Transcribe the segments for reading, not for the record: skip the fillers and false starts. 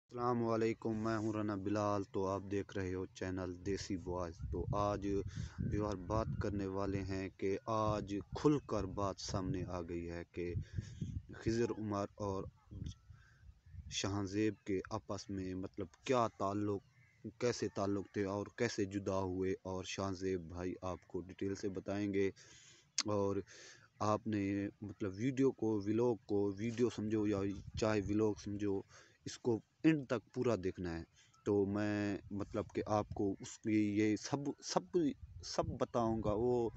अस्सलाम वालेकुम, मैं हूं रना बिलाल। तो आप देख रहे हो चैनल देसी बॉयज़। तो आज यार बात करने वाले हैं कि आज खुलकर बात सामने आ गई है कि खिज़र उमर और शाहज़ेब के आपस में मतलब क्या ताल्लुक़, कैसे ताल्लुक़ थे और कैसे जुदा हुए, और शाहज़ेब भाई आपको डिटेल से बताएंगे। और आपने मतलब व्लॉग को वीडियो समझो या चाहे व्लॉग समझो, इसको एंड तक पूरा देखना है। तो मैं मतलब कि आपको उसकी ये सब सब सब बताऊंगा। वो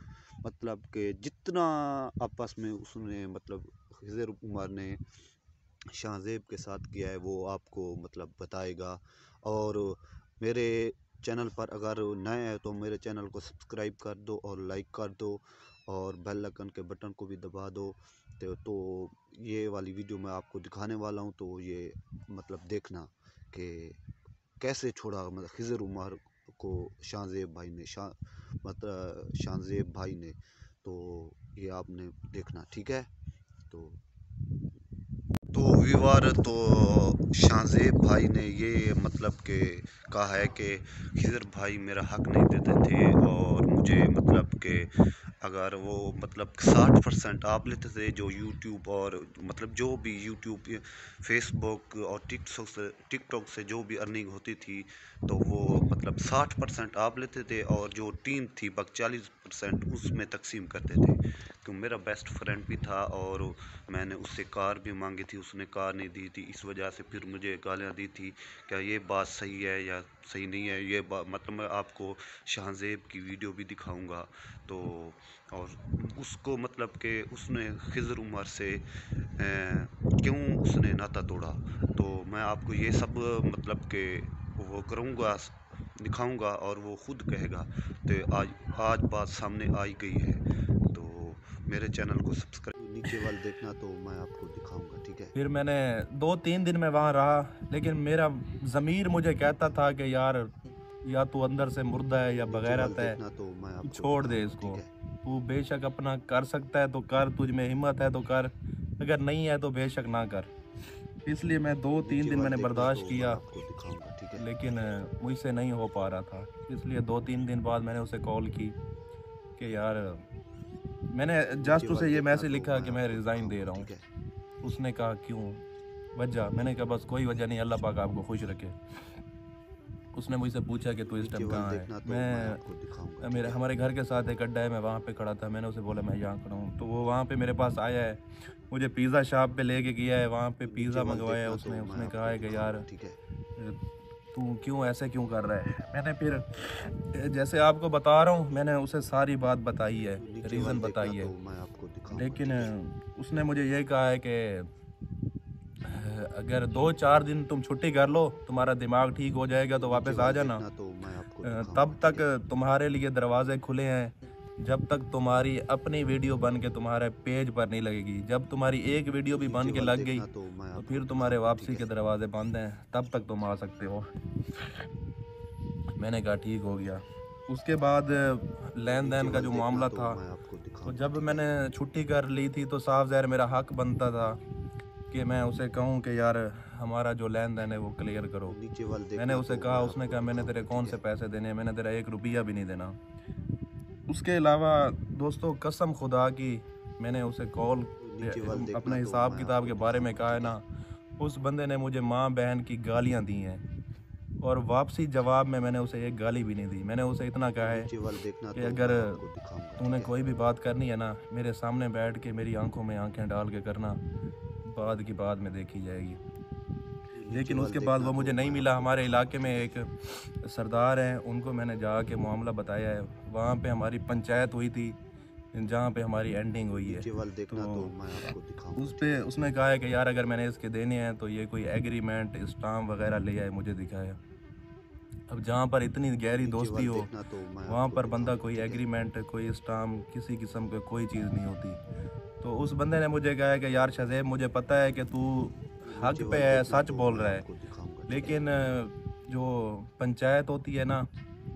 मतलब कि जितना आपस में उसने मतलब खिज़र उमर ने शाहज़ेब के साथ किया है वो आपको मतलब बताएगा। और मेरे चैनल पर अगर नए हैं तो मेरे चैनल को सब्सक्राइब कर दो और लाइक कर दो और बेल आइकन के बटन को भी दबा दो। तो ये वाली वीडियो मैं आपको दिखाने वाला हूँ। तो ये मतलब देखना कि कैसे छोड़ा मतलब खिज़र उमर को शाहज़ेब भाई ने मतलब शाहज़ेब भाई ने। तो ये आपने देखना, ठीक है। तो विवार तो शाहज़ेब भाई ने ये मतलब के कहा है कि खिज़र भाई मेरा हक नहीं देते थे, और मुझे मतलब के अगर वो मतलब 60% आप लेते थे जो यूट्यूब और मतलब जो भी यूट्यूब, फेसबुक और टिकटॉक से जो भी अर्निंग होती थी, तो वो मतलब 60% आप लेते थे और जो टीम थी बस 40% उसमें तकसीम करते थे। क्यों, मेरा बेस्ट फ्रेंड भी था और मैंने उससे कार भी मांगी थी, उसने कार नहीं दी थी, इस वजह से फिर मुझे गालियाँ दी थी। क्या ये बात सही है या सही नहीं है, ये बात मतलब मैं आपको शाहज़ेब की वीडियो भी दिखाऊंगा। तो और उसको मतलब कि उसने खिज़र उमर से क्यों उसने नाता तोड़ा, तो मैं आपको ये सब मतलब कि वो करूँगा, दिखाऊंगा और वो खुद कहेगा। तो आज आज बात सामने आई गई है। तो मेरे चैनल को सब्सक्राइब नीचे वाले देखना, तो मैं आपको दिखाऊंगा, ठीक है। फिर मैंने 2-3 दिन में वहाँ रहा, लेकिन मेरा ज़मीर मुझे कहता था कि यार, या तू अंदर से मुर्दा है या नीचे वाले बगैरत है, देखना, तो मैं तू आपको छोड़ दे दिखाऊंगा, ठीक इसको। है। तू बेशक अपना कर सकता है तो कर, तुझ में हिम्मत है तो कर, अगर नहीं है तो बेशक ना कर। इसलिए मैं 2-3 नीचे दिन वाले मैंने देखना, बर्दाश्त तो मैं किया, आपको दिखाऊंगा, ठीक है। लेकिन मुझसे नहीं हो पा रहा था। इसलिए 2-3 दिन बाद मैंने उसे कॉल की कि यार, मैंने नीचे जस्ट उसे वाले ये देखना, मैसेज तो लिखा मैं कि मैं आपको रिज़ाइन दे दिखाऊंगा, रहा हूँ। ठीक है। उसने कहा क्यों, वजह? मैंने कहा बस कोई वजह नहीं, अल्लाह पाक आपको खुश रखे। उसने मुझसे पूछा कि तू इस नीचे टाइम वाले कहाँ है? देखना, तो मैं आपको दिखाऊंगा, ठीक मेरे है। हमारे घर के साथ एक अड्डा है, मैं वहाँ पे खड़ा था। मैंने उसे बोला मैं यहाँ खड़ा हूँ, तो वो वहाँ पे मेरे पास आया है, मुझे पिज़्ज़ा शॉप पे लेके गया है। वहाँ पे नीचे पिज़्ज़ा वाले मंगवाया है देखना, तो उसने। मैं उसने कहा आपको है कि यार, दिखाऊंगा, ठीक है। तू क्यों ऐसे क्यों कर रहा है? मैंने फिर जैसे आपको बता रहा हूँ, मैंने उसे सारी बात बताई है, नीचे वाले रीज़न देखना, बताई है। तो मैं आपको दिखाऊंगा, लेकिन ठीक है। उसने मुझे ये कहा है कि अगर 2-4 दिन तुम छुट्टी कर लो, तुम्हारा दिमाग ठीक हो जाएगा तो नीचे वापस आ वाले जाना। देखना, तो मैं आपको तब दिखाऊंगा, ठीक तक है। तुम्हारे लिए दरवाजे खुले हैं, जब तक तुम्हारी अपनी वीडियो बन के तुम्हारे पेज पर नहीं लगेगी। जब तुम्हारी एक वीडियो भी नीचे बन के वाले लग गई देखना, तो मैं तो आपको फिर तुम्हारे दिखाऊंगा, ठीक वापसी है। के दरवाजे बंद हैं, तब तक तुम आ सकते हो। मैंने कहा ठीक हो गया। उसके बाद लेन नीचे देन का वाले जो देखना, मामला तो था, मैं आपको तो दिखाऊंगा, जब ठीक है। मैंने छुट्टी कर ली थी तो साफ ज़ाहिर मेरा हक बनता था कि मैं उसे कहूँ कि यार, हमारा जो लेन देन है वो क्लियर करो। नीचे वाले मैंने देखना, उसे तो कहा, मैं उसने आपको कहा मैंने तेरे दिखाऊंगा, कौन ठीक से है। पैसे देने हैं, मैंने तेरा 1 रुपया भी नहीं देना। उसके अलावा दोस्तों, कसम खुदा की, मैंने उसे कॉल नीचे वाले देखना, अपने तो हिसाब मैं किताब आपको के बारे में दिखाऊंगा, कहा है ठीक ना, है। उस बंदे ने मुझे माँ बहन की गालियाँ दी हैं, और वापसी जवाब में मैंने उसे एक गाली भी नहीं दी। मैंने उसे इतना कहा है नीचे वाले देखना, कि तो अगर मैं आपको दिखाऊंगा, तूने ठीक है। कोई भी बात करनी है ना, मेरे सामने बैठ के मेरी आंखों में आंखें डाल के करना, बाद की बाद में देखी जाएगी। नीचे लेकिन वाले उसके बाद देखना, वो मुझे तो नहीं मैं मिला। आपको हमारे दिखाऊंगा, इलाके में ठीक है। एक सरदार हैं, उनको मैंने जाके मामला बताया है। वहाँ पे हमारी पंचायत हुई थी, जहाँ पे हमारी एंडिंग हुई है। नीचे वाले देखना, तो तो मैं आपको दिखाऊंगा, उस ठीक पे है। उसने कहा है कि यार, अगर मैंने इसके देने हैं तो ये कोई एग्रीमेंट, स्टाम्प वगैरह ले आए, मुझे दिखाया। अब जहाँ पर इतनी गहरी नीचे दोस्ती वाले हो, देखना, तो मैं वहाँ आपको पर बंदा दिखाऊंगा, कोई ठीक है। एग्रीमेंट, कोई स्टाम्प, किसी किस्म का कोई चीज़ नहीं होती। तो उस बंदे ने मुझे कहा है कि यार शज़ेब, मुझे पता है कि तू हक नीचे पे वाले है, देखना, सच तो बोल मैं रहा है, आपको दिखाऊंगा, ठीक है। लेकिन जो पंचायत होती है ना,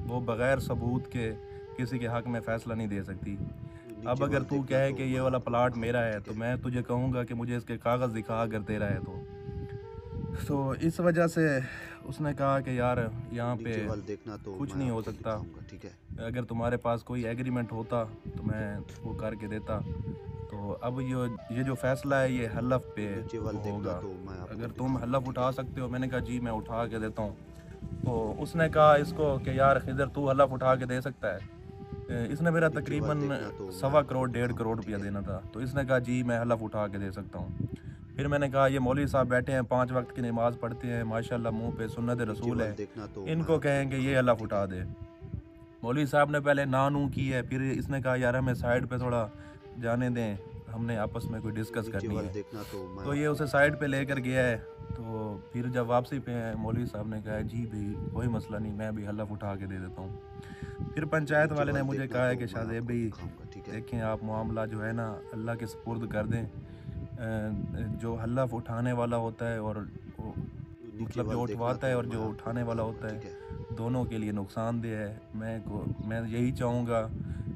वो बग़ैर सबूत के किसी के हक में फ़ैसला नहीं दे सकती। अब नीचे अगर वाले तू देखना, कहे तो कि ये मैं वाला आपको प्लाट मेरा दिखाऊंगा, है, ठीक तो है। मैं तुझे कहूँगा कि मुझे इसके कागज़ दिखा, अगर तेरा है तो। तो इस वजह से उसने कहा कि यार यहाँ पे नीचे वाल देखना तो कुछ मैं नहीं हो आपको सकता, दिखाऊंगा, ठीक है। अगर तुम्हारे पास कोई एग्रीमेंट होता तो मैं वो करके देता। तो अब ये जो फैसला है ये हलफ पे नीचे वाल देखना होगा, तो मैं आपको अगर तुम दिखाऊंगा, हलफ ठीक उठा है। सकते हो। मैंने कहा जी मैं उठा के देता हूँ। तो उसने कहा इसको कि यार खिदर तू हलफ उठा के दे सकता है। इसने मेरा नीचे वाल तकरीबन देखना तो मैं 1.25 आपको करोड़ 1.5 दिखाऊंगा, करोड़ ठीक रुपया है। देना था। तो इसने कहा जी मैं हलफ उठा के दे सकता हूँ। फिर मैंने कहा ये मौलवी साहब बैठे हैं, 5 वक्त की नमाज़ पढ़ते हैं, माशाल्लाह मुंह पे सुन्नत नीचे रसूल वाल है, देखना तो मैं इनको आपको कहें कि ये दिखाऊंगा, हलफ ठीक उठा है। दे। मौलवी साहब ने पहले ना नू की है, फिर इसने कहा यार हमें साइड पे थोड़ा जाने दें, हमने आपस में कोई डिस्कस नीचे करनी वाल है। देखना तो मैं तो ये आपको उसे साइड पे दिखाऊंगा, ठीक लेकर है। गया है। तो फिर जब वापसी पे मौलवी साहब ने कहा जी भाई कोई मसला नहीं, मैं भी हलफ उठा के दे देता हूँ। फिर पंचायत नीचे वाले ने वाल मुझे देखना कहा है तो कि मैं शाहज़ेब आपको भाई दिखाऊंगा, ठीक है। देखें आप मामला जो है ना अल्लाह के सुपुर्द कर दें। जो हलफ उठाने वाला होता है और वो नीचे मतलब जो वाल देखना उठवाता है तो और मैं जो आपको उठाने वाला दिखाऊंगा, होता ठीक है। है, दोनों के लिए नुकसानदेह है। मैं यही चाहूँगा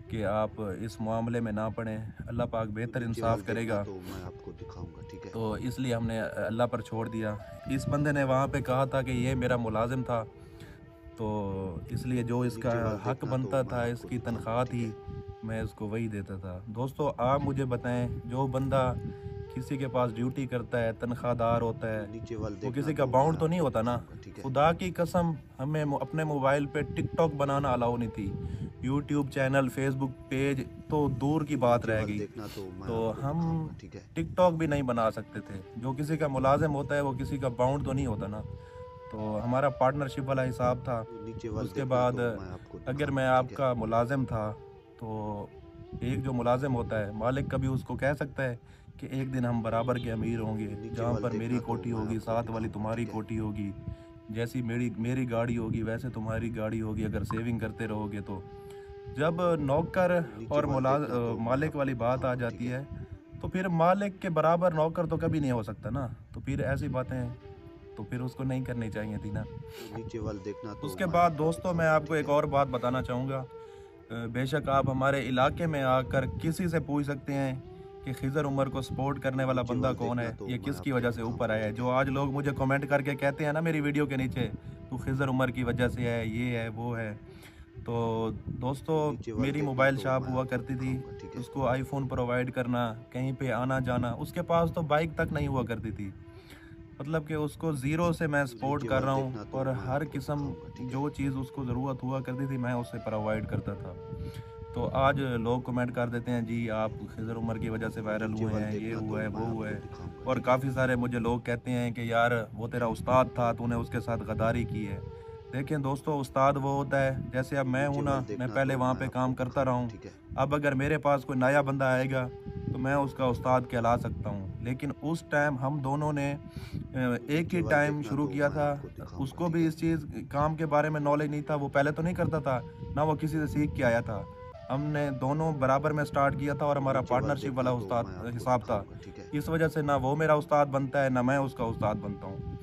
कि आप इस मामले में ना पड़ें, अल्लाह पाक बेहतर नीचे इंसाफ वाल देखना करेगा। तो मैं आपको दिखाऊंगा, ठीक है। तो इसलिए हमने अल्लाह पर छोड़ दिया। इस बंदे ने वहाँ पे कहा था कि ये मेरा मुलाजिम था, तो इसलिए जो इसका नीचे वाल हक देखना तो बनता मैं था, आपको इसकी दिखाऊंगा, तनख्वाह ठीक थी, है। मैं इसको वही देता था। दोस्तों आप मुझे बताएं, जो बंदा किसी के पास ड्यूटी करता है, तनख्वाहदार होता है, नीचे वाल वो देखना किसी का तो मैं बाउंड तो नहीं आपको होता ना। दिखाऊंगा, ठीक है। खुदा की कसम हमें अपने मोबाइल पे टिकटॉक बनाना अलाउ नहीं थी, यूट्यूब चैनल, फेसबुक पेज तो दूर की बात नीचे रह वाल गई। देखना तो मैं तो आपको हम दिखाऊंगा, ठीक है। टिकटॉक भी नहीं बना सकते थे। जो किसी का मुलाजिम होता है वो किसी का बाउंड तो नहीं होता ना। तो हमारा पार्टनरशिप वाला हिसाब था। नीचे वाल उसके देखना बाद तो मैं आपको अगर मैं दिखाऊंगा, ठीक है। आपका मुलाजिम था तो एक जो मुलाजिम होता है मालिक कभी उसको कह सकता है कि एक दिन हम बराबर के अमीर होंगे, नीचे जहाँ वाल पर मेरी देखना तो कोठी मैं होगी आपको साथ वाली दिखाऊंगा, तुम्हारी ठीक है। कोठी होगी, जैसी मेरी गाड़ी होगी वैसे तुम्हारी गाड़ी होगी, अगर सेविंग करते रहोगे तो। जब नौकर नीचे और वाल देखना तो मैं मालिक वाली आपको बात आ दिखाऊंगा, ठीक जाती है। है तो फिर मालिक के बराबर नौकर तो कभी नहीं हो सकता ना। तो फिर ऐसी बातें तो फिर उसको नहीं करनी चाहिए थी ना। नीचे वाल देखना तो उसके मैं बाद आपको दोस्तों मैं दिखाऊंगा, आपको ठीक एक है। और बात बताना चाहूँगा। बेशक आप हमारे इलाके में आकर किसी से पूछ सकते हैं कि खिज़र उमर को सपोर्ट करने वाला नीचे बंदा वाल कौन देखना है, तो ये मैं किसकी आपको वजह से ऊपर दिखाऊंगा, आया है। ठीक जो है। आज लोग मुझे कमेंट करके कहते हैं ना मेरी वीडियो के नीचे, तू खिज़र उमर की वजह से है, ये है वो है। तो दोस्तों नीचे वाल मेरी देखना मोबाइल तो शॉप मैं हुआ आपको करती थी, दिखाऊंगा, ठीक है। उसको आईफोन प्रोवाइड करना, कहीं पे आना जाना, उसके पास तो बाइक तक नहीं हुआ करती थी। मतलब कि उसको ज़ीरो से मैं सपोर्ट नीचे कर वाल रहा देखना हूँ तो और मैं हर आपको किस्म दिखाऊंगा, ठीक है। जो चीज़ उसको ज़रूरत हुआ करती थी मैं उसे प्रोवाइड करता था। तो आज लोग कमेंट कर देते हैं जी आप खिज़र उमर की वजह से वायरल नीचे हुए वाल हैं, ये देखना हुआ तो है मैं वो हुआ आपको है। दिखाऊंगा, और ठीक है। काफ़ी सारे मुझे लोग कहते हैं कि यार वो तेरा उस्ताद था, तूने उसके साथ गद्दारी की है। देखें दोस्तों उस्ताद वो होता है जैसे अब मैं नीचे हूँ ना, वाल मैं देखना पहले तो वहाँ मैं पे आपको काम करता रहा दिखाऊंगा, हूँ। ठीक है। अब अगर मेरे पास कोई नया बंदा आएगा तो मैं उसका उस्ताद कहला सकता हूँ। लेकिन उस टाइम हम दोनों ने एक नीचे ही वाल टाइम देखना शुरू तो किया मैं था। आपको दिखाऊंगा, उसको ठीक भी है। इस चीज़ काम के बारे में नॉलेज नहीं था, वो पहले तो नहीं करता था, ना वो किसी से सीख के आया था। हमने दोनों बराबर में स्टार्ट किया था और हमारा नीचे वाल पार्टनरशिप वाला देखना तो उस्ताद मैं आपको हिसाब था। दिखाऊंगा, ठीक है। इस वजह से ना वो मेरा उस्ताद बनता है ना मैं उसका उस्ताद बनता हूँ।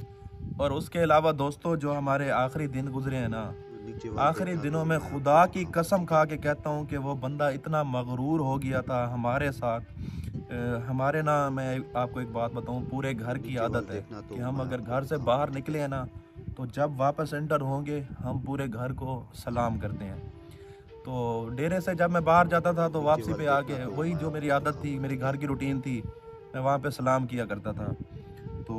और उसके अलावा दोस्तों जो हमारे आखिरी दिन गुजरे हैं ना, नीचे वाल आखिरी देखना तो दिनों में मैं आपको खुदा की दिखाऊंगा, कसम ठीक खा है। के कहता हूँ कि वो बंदा इतना मगरूर हो गया था हमारे साथ। हमारे ना मैं आपको एक बात बताऊँ, पूरे घर की नीचे वाल आदत है देखना कि तो हम मैं अगर आपको घर से दिखाऊंगा, बाहर ठीक निकले है। हैं ना तो जब वापस एंटर होंगे हम पूरे घर को सलाम करते हैं। तो डेरे से जब मैं बाहर जाता था तो नीचे वापसी वाल पे देखना आके तो वही मैं जो मेरी आपको आदत थी, दिखाऊंगा, मेरी ठीक घर है। की रूटीन थी, मैं वहाँ पे सलाम किया करता था। तो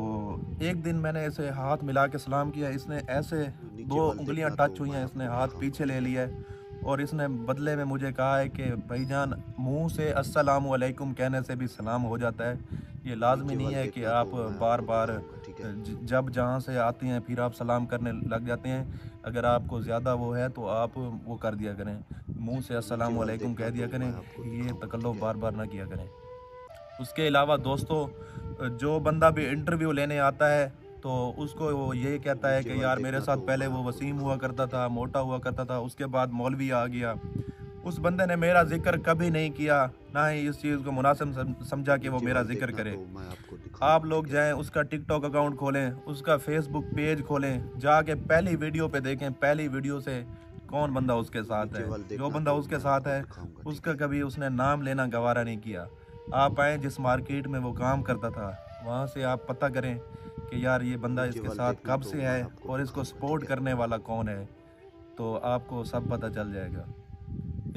एक दिन मैंने ऐसे हाथ मिला के सलाम किया, इसने ऐसे नीचे 2 वाल उंगलियां देखना टच तो हुई मैं हैं, इसने आपको हाथ पीछे दिखाऊंगा, ले ठीक है। लिया है और इसने बदले में मुझे कहा है कि भाईजान मुंह से अस्सलामु अलैकुम कहने से भी सलाम हो जाता है। ये लाजमी नीचे नहीं वाल है कि देखना आप तो मैं बार आपको बार दिखाऊंगा, ठीक है। जब जहाँ से आते हैं फिर आप सलाम करने लग जाते हैं। अगर आपको ज़्यादा वो है तो आप वो कर दिया करें, मुंह से नीचे अस्सलामु वाल अलैकुम देखना कह दिया तो करें। मैं आपको ये दिखाऊंगा, ठीक तकल्लुफ़ है। बार बार ना किया करें। उसके अलावा दोस्तों जो बंदा भी इंटरव्यू लेने आता है तो उसको वो ये कहता है नीचे कि वाल यार मेरे देखना साथ तो पहले मैं वो आपको वसीम हुआ दिखाऊंगा, करता ठीक है। था, मोटा हुआ करता था, उसके बाद मौलवी आ गया। उस बंदे ने मेरा जिक्र कभी नहीं किया, ना ही इस चीज़ को मुनासिब समझा कि वो नीचे मेरा वाल जिक्र देखना करे। तो मैं आपको आप दिखाऊंगा, लोग ठीक है। जाएं उसका टिकटॉक अकाउंट खोलें, उसका फेसबुक पेज खोलें, जाके पहली वीडियो पे देखें, पहली वीडियो से कौन बंदा उसके साथ नीचे है। वाल जो देखना बंदा तो उसके मैं साथ आपको है दिखाऊंगा, ठीक उसका है। कभी उसने नाम लेना गवारा नहीं किया। आप आएँ जिस मार्केट में वो काम करता था, वहाँ से आप पता करें कि यार ये बंदा नीचे इसके वाल साथ देखना कब तो से मैं है आपको और इसको दिखाऊंगा, सपोर्ट ठीक है। करने वाला कौन है, तो आपको सब पता चल जाएगा।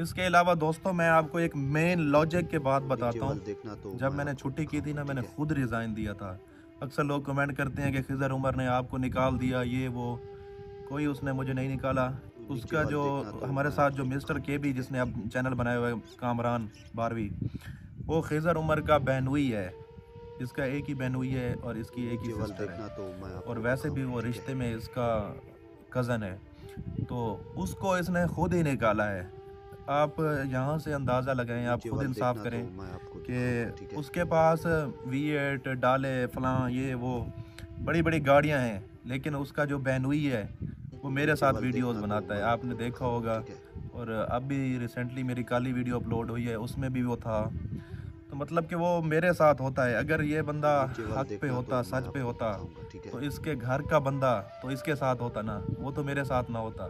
इसके अलावा दोस्तों मैं आपको एक मेन लॉजिक के बात नीचे बताता वाल हूँ। देखना तो जब मैं मैंने आपको छुट्टी की थी दिखाऊंगा, ना, ठीक मैंने है। खुद रिज़ाइन दिया था। अक्सर लोग कमेंट करते हैं कि खिज़र उमर ने आपको निकाल दिया, ये वो। कोई उसने मुझे नहीं निकाला। नीचे उसका वाल जो देखना तो हमारे मैं साथ जो आपको मिस्टर दिखाऊंगा, के बी ठीक है। जिसने अब चैनल बनाया हुआ है, कामरान बारवी, वो खिज़र उमर का बहनोई है। इसका एक ही बहनोई है और इसकी एक ही नीचे वाल सिस्टर है। देखना तो मैं और आपको वैसे भी दिखाऊंगा, वो ठीक है। रिश्ते में इसका कज़न है, तो उसको इसने खुद ही निकाला है। आप यहाँ से अंदाज़ा लगाएं, आप नीचे खुद वाल इंसाफ देखना तो करें मैं आपको दिखाऊंगा, ठीक कि है। उसके पास V8 डाले फलां ये वो बड़ी बड़ी गाड़ियाँ हैं, लेकिन उसका जो बहनोई है वो मेरे नीचे साथ वाल वीडियोस देखना तो बनाता है, मैं आपने आपको देखा दिखाऊंगा, होगा। ठीक है। और अभी रिसेंटली मेरी काली वीडियो अपलोड हुई है, उसमें भी वो था। तो मतलब कि वो मेरे साथ होता है। अगर ये बंदा नीचे वाल हक पे देखना तो होता, मैं सच पे आपको होता, दिखाऊंगा, ठीक है। तो इसके घर का बंदा तो इसके साथ होता ना, वो तो मेरे साथ ना होता।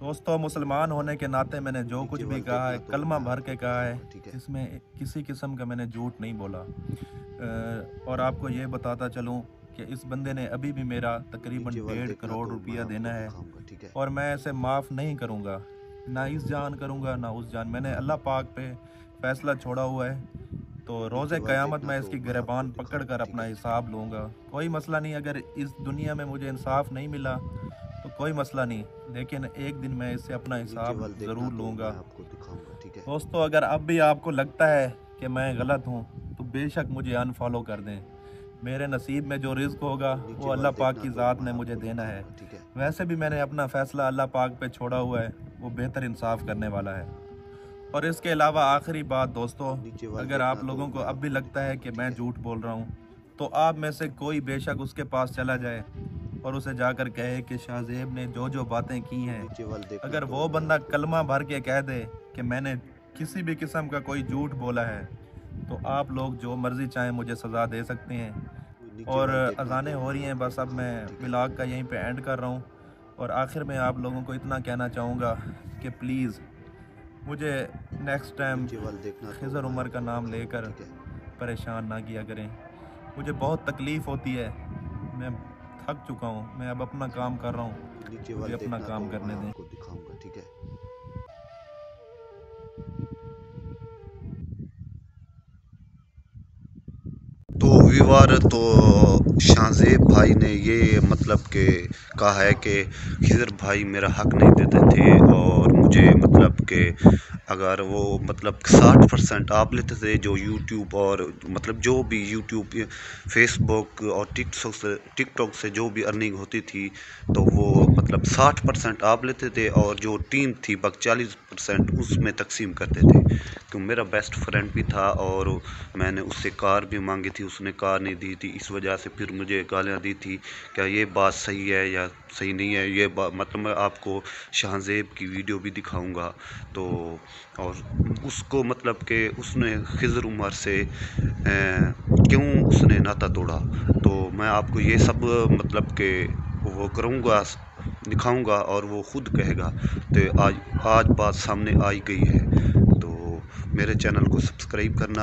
दोस्तों मुसलमान होने के नाते मैंने जो कुछ नीचे भी वाल कहा है देखना तो कलमा मैं भर आपको के कहा है, दिखाऊंगा, ठीक है। इसमें किसी किस्म का मैंने झूठ नहीं बोला। और आपको ये बताता चलूँ कि इस बंदे ने अभी भी मेरा तकरीबन नीचे वाल 1.5 देखना करोड़ तो मैं रुपया आपको देना है, दिखाऊंगा, ठीक है। और मैं इसे माफ़ नहीं करूँगा। ना इस जान करूँगा ना उस जान। मैंने अल्लाह पाक पे फ़ैसला छोड़ा हुआ है, तो रोज़े नीचे वाल क़यामत देखना मैं तो इसकी मैं आपको गिरबान पकड़ दिखाऊंगा, कर ठीक अपना है। हिसाब लूँगा। कोई मसला नहीं, अगर इस दुनिया में मुझे इंसाफ नहीं मिला तो कोई मसला नहीं, लेकिन एक दिन मैं इससे अपना नीचे हिसाब वाल देखना ज़रूर तो लूँगा। मैं आपको दिखाऊंगा, ठीक है। दोस्तों अगर अब भी आपको लगता है कि मैं गलत हूँ तो बेशक मुझे अनफॉलो कर दें। मेरे नसीब में जो रिज़्क होगा वो नीचे वाल अल्लाह पाक देखना की तो ज़ात मैं ने मुझे आपको देना है। दिखाऊंगा, ठीक है। वैसे भी मैंने अपना फ़ैसला अल्लाह पाक पे छोड़ा हुआ है, वो बेहतर इंसाफ करने वाला है। और इसके अलावा आखिरी बात दोस्तों, नीचे वाल अगर देखना आप तो लोगों को मैं अब भी आपको लगता है दिखाऊंगा, कि ठीक मैं है। झूठ बोल रहा हूँ, तो आप में से कोई बेशक उसके पास चला जाए और उसे जाकर कहे कि शाहज़ेब ने जो जो बातें की हैं, नीचे वाल देखना अगर तो वो मैं बंदा आपको कलमा दिखाऊंगा, भर के कह दे कि मैंने किसी भी किस्म का कोई झूठ बोला है, तो आप लोग जो मर्ज़ी चाहें मुझे सज़ा दे सकते हैं। नीचे और वाल देखना अज़ानें तो हो मैं रही हैं, आपको बस अब दिखाऊंगा, मैं ठीक है। व्लॉग का यहीं पे एंड कर रहा हूँ। और आखिर में आप लोगों को इतना कहना चाहूँगा कि प्लीज़ मुझे नेक्स्ट टाइम नीचे वाल देखना तो खिज़र मैं उमर का आपको नाम दिखाऊंगा, लेकर ठीक है। परेशान ना किया करें। मुझे बहुत तकलीफ़ होती है, मैं थक चुका हूँ। मैं अब अपना काम कर रहा हूँ, नीचे मुझे वाल अपना देखना तो काम मैं करने दें। आपको दिखाऊंगा, ठीक है। तो विवार तो शाहज़ेब भाई ने ये मतलब के कहा है कि खिज़र भाई मेरा हक नहीं देते थे, और मुझे मतलब के अगर वो मतलब 60% आप लेते थे जो यूट्यूब और मतलब जो भी यूट्यूब फेसबुक और टिकटॉक से जो भी अर्निंग होती थी, तो वो मतलब 60% आप लेते थे और जो टीम थी बक 40% उसमें तकसीम करते थे। क्यों मेरा बेस्ट फ्रेंड भी था और मैंने उससे कार भी मांगी थी, उसने कार नहीं दी थी, इस वजह से फिर मुझे गालियाँ दी थी। क्या ये बात सही है या सही नहीं है, ये बात मतलब मैं आपको शाहज़ेब की वीडियो भी दिखाऊंगा। तो और उसको मतलब कि उसने खिज़र उमर से क्यों उसने नाता तोड़ा, तो मैं आपको ये सब मतलब कि वो करूँगा, दिखाऊंगा और वो ख़ुद कहेगा। तो आज बात सामने आई गई है, तो मेरे चैनल को सब्सक्राइब करना,